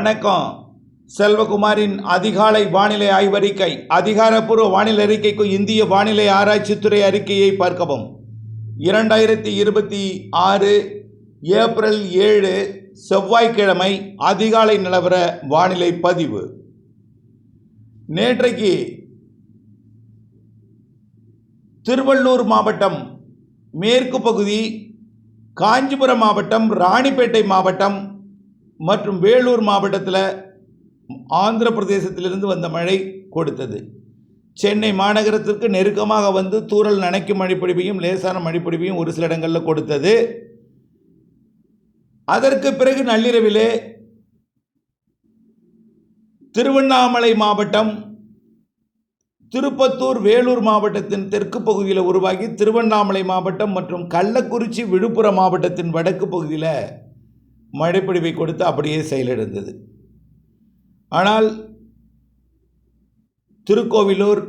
வணக்கம். செல்வகுமாரின் அதிகாலை வானிலை ஆய்வறிக்கை. அதிகாரப்பூர்வ வானிலை அறிக்கைக்கு இந்திய வானிலை ஆராய்ச்சித்துறை அறிக்கையை பார்க்கவும். 2026 ஏப்ரல் 7 செவ்வாய்க்கிழமை அதிகாலை நிலவர வானிலை பதிவு. நேற்றைக்கு திருவள்ளூர் மாவட்டம் மேற்கு பகுதி, காஞ்சிபுரம் மாவட்டம், ராணிப்பேட்டை மாவட்டம் மற்றும் வேலூர் மாவட்டத்தில் ஆந்திர பிரதேசத்திலிருந்து வந்த மழை கொடுத்தது. சென்னை மாநகரத்திற்கு நெருக்கமாக வந்து தூறல் நனைக்கும் மழைப்பொழிவையும் லேசான மழைப்பொழிவையும் ஒரு சில இடங்களில் கொடுத்தது. அதற்கு பிறகு நள்ளிரவிலே திருவண்ணாமலை மாவட்டம், திருப்பத்தூர், வேலூர் மாவட்டத்தின் தெற்கு பகுதியில் உருவாகி திருவண்ணாமலை மாவட்டம் மற்றும் கள்ளக்குறிச்சி, விழுப்புரம் மாவட்டத்தின் வடக்கு பகுதியில் மழைப்பொழிவை கொடுத்து அப்படியே செயலிழந்தது. ஆனால் திருக்கோவிலூர்,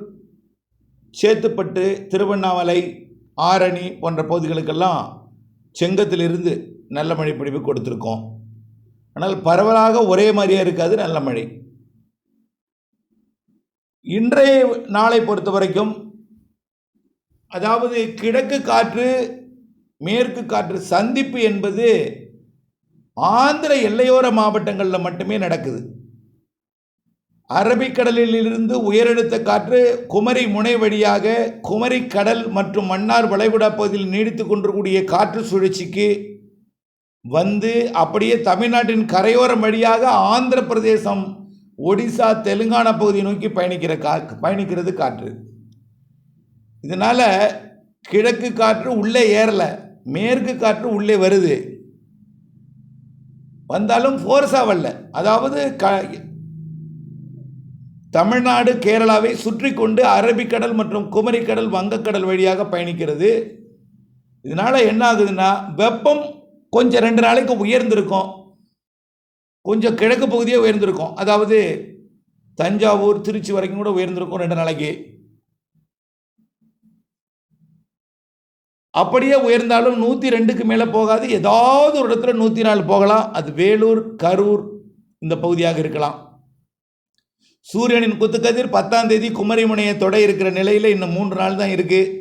சேத்துப்பட்டு, திருவண்ணாமலை, ஆரணி போன்ற பகுதிகளுக்கெல்லாம் செங்கத்திலிருந்து நல்ல மழைப்பொழிவு கொடுத்துருக்கோம். ஆனால் பரவலாக ஒரே மாதிரியே இருக்காது நல்ல மழை. இன்றைய நாளை பொறுத்த வரைக்கும், அதாவது கிழக்கு காற்று மேற்கு காற்று சந்திப்பு என்பது ஆந்திர எல்லையோர மாவட்டங்களில் மட்டுமே நடக்குது. அரபிக்கடலிலிருந்து உயரழுத்த காற்று குமரி முனை வழியாக குமரி கடல் மற்றும் மன்னார் வளைகுடா பகுதியில் நீடித்து கொண்டிருக்கூடிய காற்று சுழற்சிக்கு வந்து அப்படியே தமிழ்நாட்டின் கரையோரம் வழியாக ஆந்திர பிரதேசம், ஒடிசா, தெலுங்கானா பகுதியை நோக்கி பயணிக்கிறது காற்று. இதனால் கிழக்கு காற்று உள்ளே ஏறலை, மேற்கு காற்று உள்ளே வருது. வந்தாலும் ஃபோர்ஸாக வரல. அதாவது தமிழ்நாடு, கேரளாவை சுற்றி கொண்டு அரபிக்கடல் மற்றும் குமரிக்கடல், வங்கக்கடல் வழியாக பயணிக்கிறது. இதனால் என்ன ஆகுதுன்னா, வெப்பம் கொஞ்சம் 2 நாளைக்கு உயர்ந்திருக்கும், கொஞ்சம் கிழக்கு பகுதியே உயர்ந்திருக்கும். அதாவது தஞ்சாவூர், திருச்சி வரைக்கும் கூட உயர்ந்திருக்கும் 2 நாளைக்கு. அப்படியே உயர்ந்தாலும் 102க்கு மேலே போகாது. ஏதாவது ஒரு இடத்துல 104 போகலாம். அது வேலூர், கரூர் இந்த பகுதியாக இருக்கலாம். சூரியனின் குத்துக்கதிர் 10ஆம் தேதி குமரிமுனையை தொட இருக்கிற நிலையில் இன்னும் 3 நாள் தான் இருக்குது.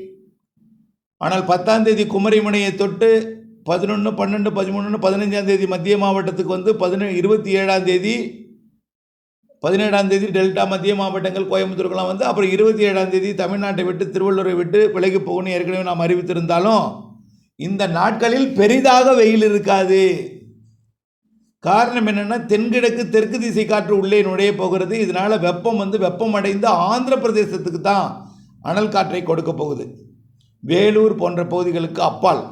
ஆனால் 10ஆம் தேதி குமரிமுனையை தொட்டு 11, 12, 13, 15ஆம் தேதி மத்திய மாவட்டத்துக்கு வந்து 27ஆம் தேதி, 17ஆம் தேதி டெல்டா மத்திய மாவட்டங்கள், கோயம்புத்தூருக்கெல்லாம் வந்து அப்புறம் 27ஆம் தேதி தமிழ்நாட்டை விட்டு திருவள்ளூரை விட்டு விலகி போகணும்னு ஏற்கனவே நாம் அறிவித்திருந்தாலும் இந்த நாட்களில் பெரிதாக வெயில் இருக்காது. காரணம் என்னென்னா, தென்கிழக்கு தெற்கு திசை காற்று உள்ளே நுழைய போகிறது. இதனால் வெப்பம் வந்து வெப்பமடைந்து ஆந்திர பிரதேசத்துக்கு தான் அனல் காற்றை கொடுக்க போகுது. வேலூர் போன்ற பகுதிகளுக்கு அப்பால்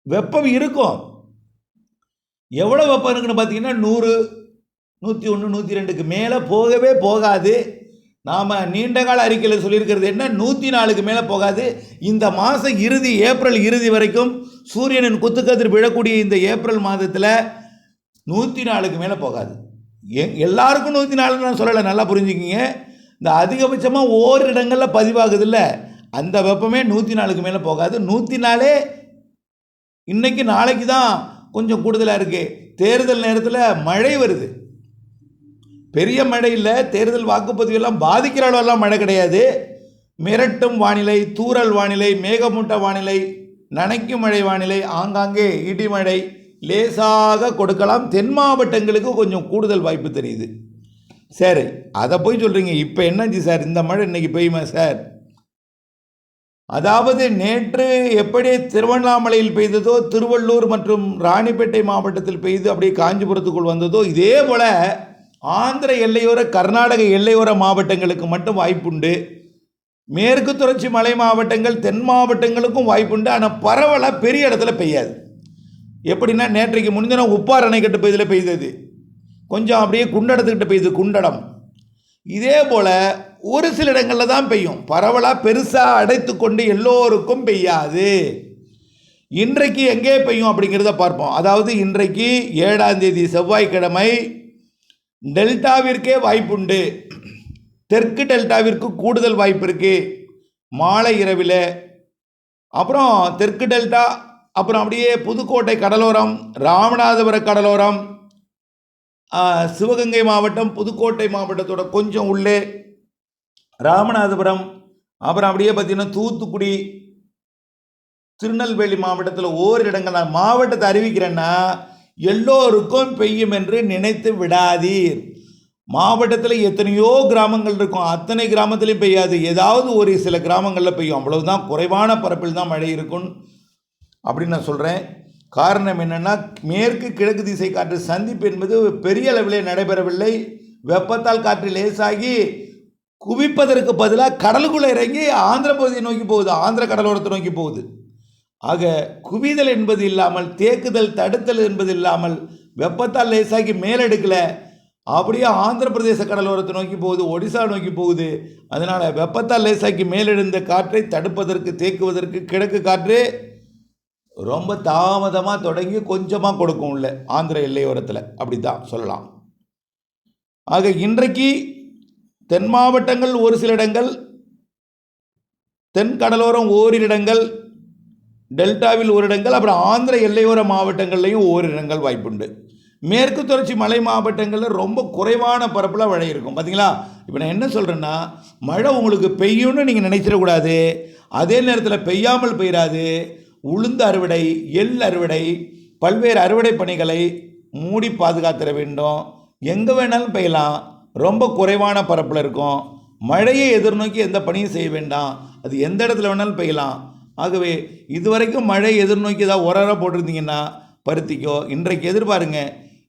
வெப்பம் இருக்கும். எவ்வளோ வெப்பம் இருக்குன்னு பார்த்தீங்கன்னா 100, 101, 102க்கு மேலே போகவே போகாது. நாம் நீண்டகால அறிக்கையில் சொல்லியிருக்கிறது என்ன, 104க்கு மேலே போகாது. இந்த மாதம் இறுதி, ஏப்ரல் இறுதி வரைக்கும் சூரியனின் குத்துக்கதிர் விழக்கூடிய இந்த ஏப்ரல் மாதத்தில் 104க்கு மேலே போகாது. எல்லாருக்கும் 104 நான் சொல்லலை, நல்லா புரிஞ்சுக்கிங்க. இந்த அதிகபட்சமாக ஓரிரு இடங்களில் பதிவாகுது இல்லை, அந்த வெப்பமே 104க்கு மேலே போகாது. 104 இன்னைக்கு நாளைக்கு தான் கொஞ்சம் கூடுதலாக இருக்குது. தேர்தல் நேரத்தில் மழை வருது, பெரிய மழை இல்லை. தேர்தல் வாக்குப்பதிவெல்லாம் பாதிக்கிற அளவெல்லாம் மழை கிடையாது. மிரட்டும் வானிலை, தூறல் வானிலை, மேகமூட்ட வானிலை, நனைக்கும் மழை வானிலை, ஆங்காங்கே இடிமழை லேசாக கொடுக்கலாம். தென் மாவட்டங்களுக்கு கொஞ்சம் கூடுதல் வாய்ப்பு தெரியுது. சரி, அதை போய் சொல்கிறீங்க, இப்போ என்னாச்சு சார், இந்த மழை இன்னைக்கு பெய்யுமா சார்? அதாவது நேற்று எப்படி திருவண்ணாமலையில் பெய்ததோ, திருவள்ளூர் மற்றும் ராணிப்பேட்டை மாவட்டத்தில் பெய்து அப்படியே காஞ்சிபுரத்துக்குள் வந்ததோ, இதே போல் ஆந்திர எல்லையோர, கர்நாடக எல்லையோர மாவட்டங்களுக்கு மட்டும் வாய்ப்புண்டு. மேற்கு தொடர்ச்சி மலை மாவட்டங்கள், தென் மாவட்டங்களுக்கும் வாய்ப்புண்டு. ஆனால் பரவலாக பெரிய இடத்துல பெய்யாது. எப்படின்னா, நேற்றைக்கு முன்தினம் உப்பார் அணைக்கட்டு பகுதியில் பெய்தது, கொஞ்சம் அப்படியே குண்டடத்துக்கிட்ட பெய்யுது, குண்டடம். இதே போல் ஒரு சில இடங்களில் தான் பெய்யும், பரவலாக பெருசாக அடைத்து கொண்டு எல்லோருக்கும் பெய்யாது. இன்றைக்கு எங்கே பெய்யும் அப்படிங்கிறத பார்ப்போம். அதாவது இன்றைக்கு 7ஆம் தேதி செவ்வாய்க்கிழமை டெல்டாவிற்கே வாய்ப்புண்டு. தெற்கு டெல்டாவிற்கு கூடுதல் வாய்ப்பு இருக்குது மாலை இரவில். அப்புறம் தெற்கு டெல்டா, அப்புறம் அப்படியே புதுக்கோட்டை கடலோரம், ராமநாதபுர கடலோரம், சிவகங்கை மாவட்டம், புதுக்கோட்டை மாவட்டத்தோட கொஞ்சம் உள்ளே ராமநாதபுரம், அப்புறம் அப்படியே பார்த்தீங்கன்னா தூத்துக்குடி, திருநெல்வேலி மாவட்டத்தில் ஓரிரு இடங்கள் நான் மாவட்டத்தை அறிவிக்கிறேன்னா எல்லோருக்கும் பெய்யும் என்று நினைத்து விடாதீர். மாவட்டத்தில் எத்தனையோ கிராமங்கள் இருக்கும், அத்தனை கிராமத்திலையும் பெய்யாது, ஏதாவது ஒரு சில கிராமங்களில் பெய்யும், அவ்வளவுதான். குறைவான பரப்பில் தான் மழை இருக்கும் அப்படின்னு நான் சொல்கிறேன். காரணம் என்னென்னா, மேற்கு கிழக்கு திசை காற்று சந்திப்பு என்பது பெரிய அளவிலே நடைபெறவில்லை. வெப்பத்தால் காற்று லேசாகி குவிப்பதற்கு பதிலாக கடலுக்குள்ளே இறங்கி ஆந்திர பகுதியை நோக்கி போகுது, ஆந்திர கடலோரத்தை நோக்கி போகுது. ஆக குவிதல் என்பது இல்லாமல், தேக்குதல் தடுத்தல் என்பது இல்லாமல், வெப்பத்தால் லேசாகி மேலெடுக்கலை, அப்படியே ஆந்திர பிரதேச கடலோரத்தை நோக்கி போகுது, ஒடிசா நோக்கி போகுது. அதனால் வெப்பத்தால் லேசாக்கி மேலெழுந்த காற்றை தடுப்பதற்கு, தேக்குவதற்கு கிழக்கு காற்று ரொம்ப தாமதமாக தொடங்கி கொஞ்சமாக கொடுக்கும் உள்ள ஆந்திர எல்லையோரத்தில், அப்படி தான் சொல்லலாம். ஆக இன்றைக்கு தென் மாவட்டங்கள் ஒரு சில இடங்கள், தென் கடலோரம் ஓரிரு இடங்கள், டெல்டாவில் ஒரு இடங்கள், அப்புறம் ஆந்திர எல்லையோர மாவட்டங்கள்லையும் ஓரிரு இடங்கள் வாய்ப்புண்டு. மேற்கு தொடர்ச்சி மலை மாவட்டங்களில் ரொம்ப குறைவான பரப்பில் மழை இருக்கும். பார்த்தீங்களா, இப்போ நான் என்ன சொல்கிறேன்னா, மழை உங்களுக்கு பெய்யும்னு நீங்கள் நினைச்சிடக்கூடாது. அதே நேரத்தில் பெய்யாமல் பெய்யாது. உளுந்து அறுவடை, எள் அறுவடை, பல்வேறு அறுவடை பணிகளை மூடி பாதுகாத்திட வேண்டும். எங்கே வேணாலும் பெய்யலாம், ரொம்ப குறைவான பரப்பில் இருக்கும். மழையை எதிர்நோக்கி எந்த பணியும் செய்ய வேண்டாம், அது எந்த இடத்துல வேணாலும் பெய்யலாம். ஆகவே இதுவரைக்கும் மழை எதிர்நோக்கி ஏதாவது உரரை போட்டிருந்தீங்கன்னா பருத்திக்கோ, இன்றைக்கு எதிர்பாருங்க,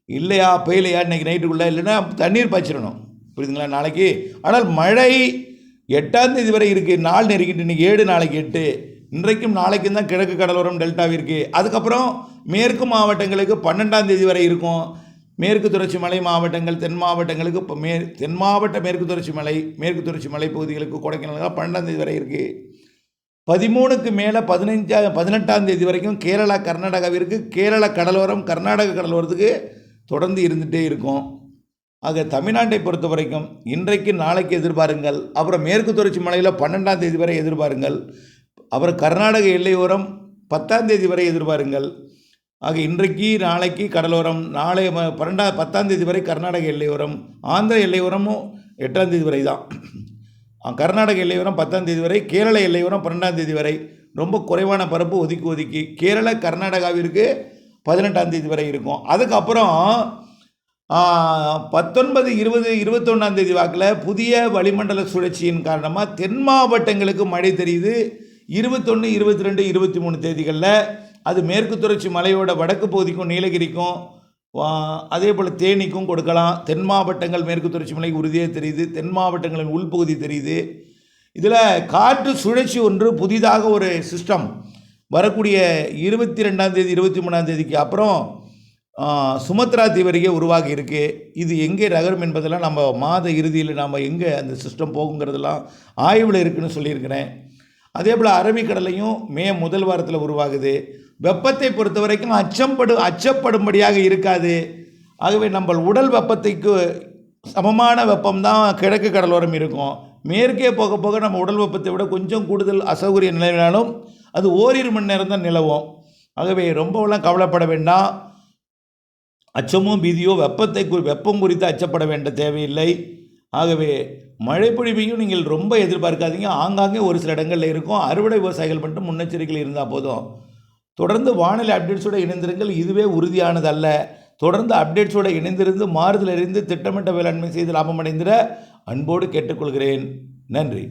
இல்லையா பெய்யலையா இன்றைக்கி நைட்டுக்குள்ளே, இல்லைன்னா தண்ணீர் பாய்ச்சிடணும், புரியுதுங்களா நாளைக்கு. ஆனால் மழை 8ஆம் தேதி வரை இருக்குது, நாள் நெருக்கிட்டு, இன்றைக்கி 7, நாளைக்கு 8, இன்றைக்கும் நாளைக்கும் தான் கிழக்கு கடலோரம் டெல்டாவிற்கு. அதுக்கப்புறம் மேற்கு மாவட்டங்களுக்கு 12ஆம் தேதி வரை இருக்கும். மேற்கு தொடர்ச்சி மலை மாவட்டங்கள், தென் மாவட்டங்களுக்கு இப்போ தென் மாவட்ட மேற்கு தொடர்ச்சி மலை, மேற்கு தொடர்ச்சி மலை பகுதிகளுக்கு, கொடைக்கானல் 12ஆம் தேதி வரை இருக்குது. 13க்கு மேலே 18ஆம் தேதி வரைக்கும் கேரளா கர்நாடகாவிற்கு, கேரள கடலோரம் கர்நாடக கடலோரத்துக்கு தொடர்ந்து இருந்துகிட்டே இருக்கும். ஆக தமிழ்நாட்டை பொறுத்த வரைக்கும் இன்றைக்கு நாளைக்கு எதிர்பாருங்கள். அப்புறம் மேற்கு தொடர்ச்சி மலையில் 12ஆம் தேதி வரை எதிர்பாருங்கள். அப்புறம் கர்நாடக எல்லையோரம் 10ஆம் தேதி வரை எதிர்பாருங்கள். ஆக இன்றைக்கு நாளைக்கு கடலோரம், நாளை 10ஆம் தேதி வரை கர்நாடக எல்லையோரம், ஆந்திர எல்லையோரமும் 8ஆம் தேதி வரை தான். கர்நாடக எல்லையோரம் 10ஆம் தேதி வரை, கேரள எல்லையோரம் 12ஆம் தேதி வரை. ரொம்ப குறைவான பரப்பு ஒதுக்கி கேரள கர்நாடகாவிற்கு 18ஆம் தேதி வரை இருக்கும். அதுக்கப்புறம் 19, 20, 21ஆம் தேதி வாக்கில் புதிய வளிமண்டல சுழற்சியின் காரணமாக தென் மாவட்டங்களுக்கு மழை தெரியுது. 21, 22, 23 தேதிகளில் அது மேற்கு தொடர்ச்சி மலையோட வடக்கு பகுதிக்கும் நீலகிரிக்கும் அதே போல் தேனிக்கும் கொடுக்கலாம். தென் மாவட்டங்கள் மேற்கு தொடர்ச்சி மலை உறுதியாக தெரியுது, தென் மாவட்டங்களின் உள்பகுதி தெரியுது. இதில் காற்று சுழற்சி ஒன்று புதிதாக ஒரு சிஸ்டம் வரக்கூடிய 22ஆம் தேதி 23ஆம் தேதிக்கு அப்புறம் சுமத்ரா தீவரிகை உருவாகி இருக்குது. இது எங்கே நகரும் என்பதெல்லாம் நம்ம மாத இறுதியில் நாம் எங்கே அந்த சிஸ்டம் போகுங்கிறதெல்லாம் ஆய்வில் இருக்குதுன்னு சொல்லியிருக்கிறேன். அதே போல் அரபிக்கடலையும் மே முதல் வாரத்தில் உருவாகுது. வெப்பத்தை பொறுத்த வரைக்கும் அச்சப்படும்படியாக இருக்காது. ஆகவே நம்ம உடல் வெப்பத்தைக்கு சமமான வெப்பம்தான் கிழக்கு கடலோரம் இருக்கும். மேற்கே போக போக நம்ம உடல் வெப்பத்தை விட கொஞ்சம் கூடுதல் அசௌகரியம் நிலவினாலும் அது ஓரிரு மணி நேரம் தான் நிலவும். ஆகவே ரொம்பவெல்லாம் கவலைப்பட வேண்டாம். அச்சமோ பீதியோ வெப்பம் குறித்து அச்சப்பட வேண்டிய தேவையில்லை. ஆகவே மழை பொழிவையும் நீங்கள் ரொம்ப எதிர்பார்க்காதீங்க. ஆங்காங்கே ஒரு சில இடங்களில் இருக்கும். அறுவடை விவசாயிகள் மட்டும் முன்னெச்சரிக்கையில் இருந்தால் போதும். தொடர்ந்து வானிலை அப்டேட்ஸோடு இணைந்திருங்கள். இதுவே உறுதியானது அல்ல. தொடர்ந்து அப்டேட்ஸோடு இணைந்திருந்து மாறுதல் அறிந்து திட்டமிட்ட வேளாண்மை செய்து லாபம் அடைந்திட அன்போடு கேட்டுக்கொள்கிறேன். நன்றி.